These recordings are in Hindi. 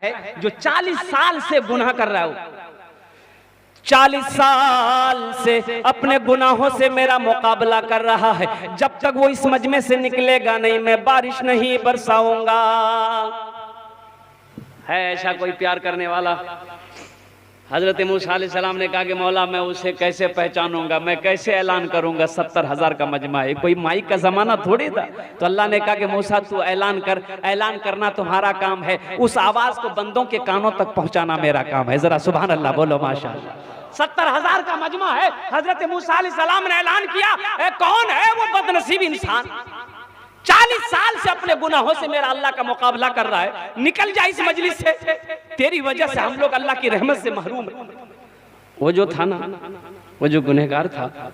है जो 40 साल से गुनाह कर रहा है, 40 साल से अपने गुनाहों से मेरा मुकाबला कर रहा है। जब तक वो इस मजमे से निकलेगा नहीं, मैं बारिश नहीं बरसाऊंगा। है ऐसा कोई प्यार करने वाला? हजरत मूसा अलैहिस्सलाम ने कहा कि मौला मैं उसे कैसे पहचानूंगा, मैं कैसे ऐलान करूंगा? 70,000 का मजमा है, कोई माइक का जमाना थोड़ी था। तो अल्लाह ने कहा कि मूसा तू ऐलान कर, ऐलान करना तुम्हारा काम है, उस आवाज को बंदों के कानों तक पहुंचाना मेरा काम है। जरा सुभान अल्लाह बोलो माशाअल्लाह। 70,000 का मजमा है। हजरत मूसा अलैहिस्सलाम ने ऐलान किया, कौन है वो बदनसीब इंसान 40 साल से अपने गुनाहों से मेरा अल्लाह का मुकाबला कर रहा है, निकल जा इस मजलिस से, तेरी वजह से हम लोग अल्लाह की रहमत से महरूम हैं। वो जो था ना, वो जो गुनहगार था,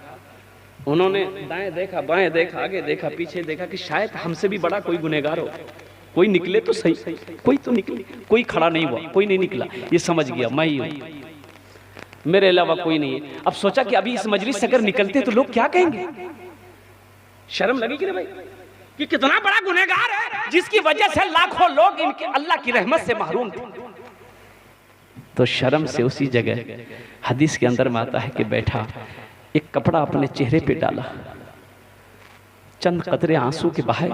उन्होंने दाएं देखा, बाएं देखा, आगे देखा, पीछे देखा कि शायद हमसे भी बड़ा कोई गुनहगार हो, कोई निकले तो सही, कोई तो निकले। कोई खड़ा नहीं हुआ, कोई नहीं निकला। ये समझ गया मैं ही हूं, मेरे अलावा कोई नहीं है। अब सोचा कि अभी इस मजलिस से अगर निकलते तो लोग क्या कहेंगे? शर्म लगी कि नहीं भाई कि कितना बड़ा गुनहगार है जिसकी वजह से लाखों लोग इनके अल्लाह की रहमत से महरूम थे। तो शर्म से उसी जगह हदीस के अंदर में आता है कि बैठा, एक कपड़ा अपने चेहरे पे डाला, चंद कतरे आंसू के बहाए।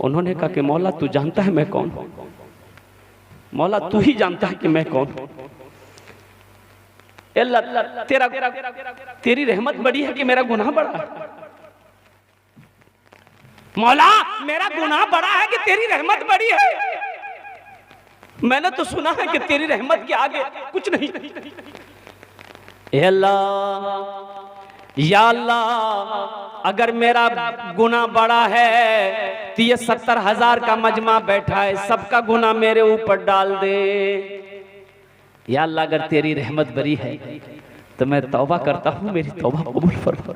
उन्होंने कहा कि मौला तू जानता है मैं कौन हूं? मौला तू ही जानता है कि मैं कौन हूं। अल्लाह तेरी रहमत बड़ी है कि मेरा गुनाह बड़ा है। मौला मेरा गुनाह बड़ा है कि तेरी रहमत बड़ी है? मैंने तो सुना है कि तेरी रहमत के आगे कुछ नहीं। अल्लाह, या अल्लाह, अगर मेरा गुनाह बड़ा है तो ये 70,000 का मजमा बैठा है, सबका गुनाह मेरे ऊपर डाल दे। या अल्लाह, अगर तेरी रहमत बड़ी है तो मैं तौबा करता हूँ, मेरी तौबा कबूल फरमा।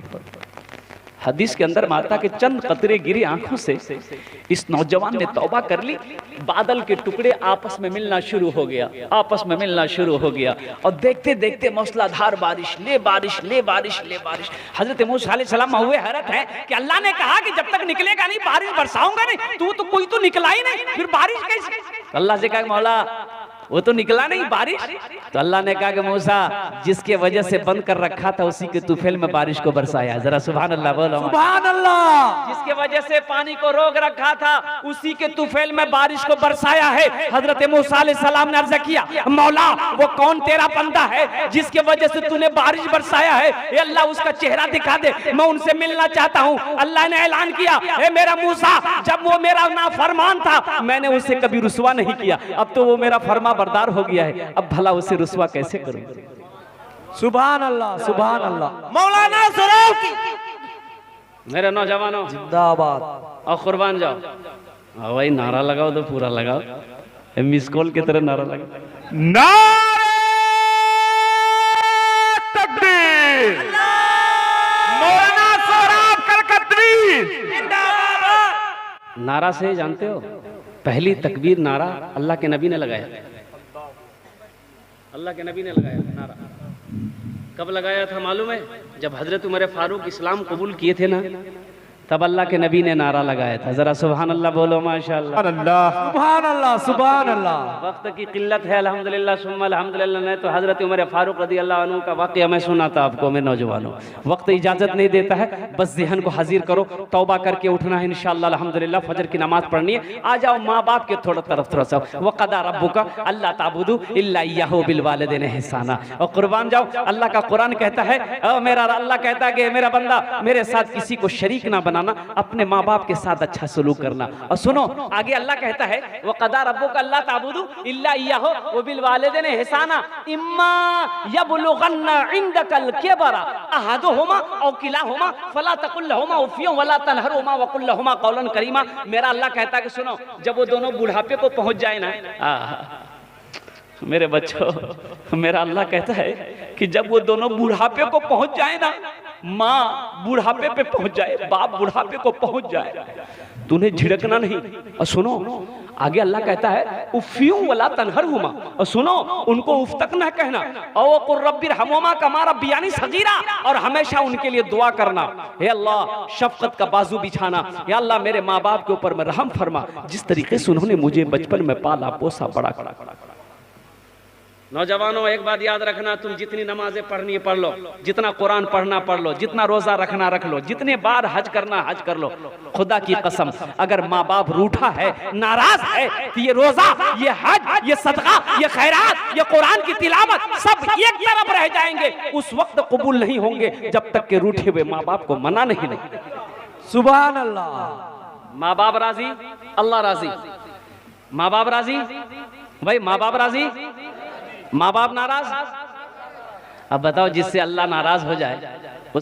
हदीस के अंदर माता के चंद कतरे गिरी आंखों से इस नौजवान ने तौबा कर ली। बादल के टुकड़े आपस में मिलना शुरू हो गया, आपस में मिलना शुरू हो गया, और देखते देखते मूसलाधार बारिश, ले बारिश, ले बारिश, ले बारिश। हजरत मूसा अलैहिस्सलाम हुए हैरत है कि अल्लाह ने कहा कि जब तक निकलेगा नहीं बारिश बरसाऊंगा नहीं। तू तो कोई तो निकला ही नहीं, फिर बारिश कैसे? अल्लाह से कहा मौला वो तो निकला नहीं बारिश। तो अल्लाह ने कहा कि मूसा जिसके वजह से बंद कर रखा था उसी के तुफैल में बारिश को बरसाया। जरा सुभान अल्लाह बोलो सुभान अल्लाह। जिसके वजह से पानी को रोक रखा था उसी के तुफैल में बारिश को बरसाया है। हजरत मूसा अलैहिस्सलाम ने अर्ज किया, मौला वो कौन तेरा बंदा है जिसके वजह से तूने बारिश बरसाया है? ए अल्लाह उसका चेहरा दिखा दे, मैं उनसे मिलना चाहता हूँ। अल्लाह ने ऐलान किया, ए मेरा मूसा जब वो मेरा नाफरमान था मैंने उसे कभी रुसवा नहीं किया, अब तो वो मेरा फरमा बरदार हो गया है, अब भला उसे रुसवा कैसे करूं? सुभान अल्लाह, सुभान अल्लाह। मौलाना सराफ की मेरे नौजवानों जिंदाबाद। और कुर्बान जाओ। हाँ भाई नारा लगाओ तो पूरा लगाओ, मिस कॉल की तरह नारा लगाओ। नारे तकबीर, मौलाना सराफ कलकत्ती जिंदाबाद। नारा से जानते हो, पहली तकबीर नारा अल्लाह के नबी ने लगाया, अल्लाह के नबी ने लगाया नारा। कब लगाया था मालूम है? जब हजरत उमर फारूक इस्लाम कबूल किए थे ना, तब अल्लाह के नबी ने नारा लगाया था। जरा सुभान अल्लाह बोलो माशाअल्लाह। सुभान अल्लाह, सुभान अल्लाह। वक्त की किल्लत है, अल्हम्दुलिल्लाह सुम्मा अल्हम्दुलिल्लाह। नहीं तो हजरत उमर फारूक रदी अल्लाह अन्हु का वाकया मैं सुनाता आपको। मैं नौजवानों, वक्त इजाजत नहीं देता है, बस ज़हन को हाजिर करो, तौबा करके उठना है इंशाअल्लाह। अल्हम्दुलिल्लाह फजर की नमाज पढ़नी है। आ जाओ माँ बाप के थोड़ा सा, वक़दा रब्बुका अल्ला ताबुदू इल्ला इय्याहु बिल वालिदैनि इहसाना। और कुर्बान जाओ, अल्लाह का कुरान कहता है, मेरा अल्लाह कहता है कि मेरा बंदा मेरे साथ किसी को शरीक ना बनाना, अपने माँ बाप के साथ अच्छा सलूक करना। और सुनो आगे अल्लाह कहता है, वक़दा रब्बुका अल्ला ताबुदू इल्ला इय्याहु व बिल वालिदैनि इहसाना इम्मा यबलुगन्ना इंदकल किबरा अहदुहुमा औ किलाहुमा फला तकुल लहुमा उफ़्फिन वला तनहरुहुमा व कुल लहुमा क़ौलन करीमा। मेरा अल्लाह कहता है कि सुनो, जब वो दोनों बुढ़ापे को पहुंच जाए ना, मेरे बच्चों, मेरा अल्लाह कहता है कि जब वो दोनों बुढ़ापे को पहुंच जाए ना, माँ बुढ़ापे पे पहुंच जाए, बाप बुढ़ापे को पहुंच जाए, तूने झिड़कना नहीं। और सुनो आगे अल्लाह कहता है उफ़्फिन वला तनहरुहुमा, और सुनो उनको उफ तक ना कहना, और क़ुल रब्बिरहमुहुमा कमा रब्बियानी सगीरा, और हमेशा उनके लिए दुआ करना, हे अल्लाह शफकत का बाजू बिछाना, या अल्लाह मेरे माँ बाप के ऊपर में रहम फरमा, जिस तरीके से उन्होंने मुझे बचपन में पाला पोसा बड़ा करा। नौजवानों एक बात याद रखना, तुम जितनी नमाजें पढ़नी है पढ़ लो, जितना कुरान पढ़ना पढ़ लो, जितना रोजा रखना रख लो, जितने बार हज करना हज कर लो। खुदा की कसम अगर माँ बाप रूठा है, नाराज है, तो ये रोजा, ये हज, ये सदका, ये खैरात, ये कुरान की तिलावत सब एक तरफ रह जाएंगे, उस वक्त कबूल नहीं होंगे जब तक के रूठे हुए माँ बाप को मना नहीं। सुभान अल्लाह। माँ बाप राजी, अल्लाह राजी। माँ बाप राजी, भाई माँ बाप राजी, माँ बाप नाराज। अब बताओ जिससे अल्लाह नाराज हो जाए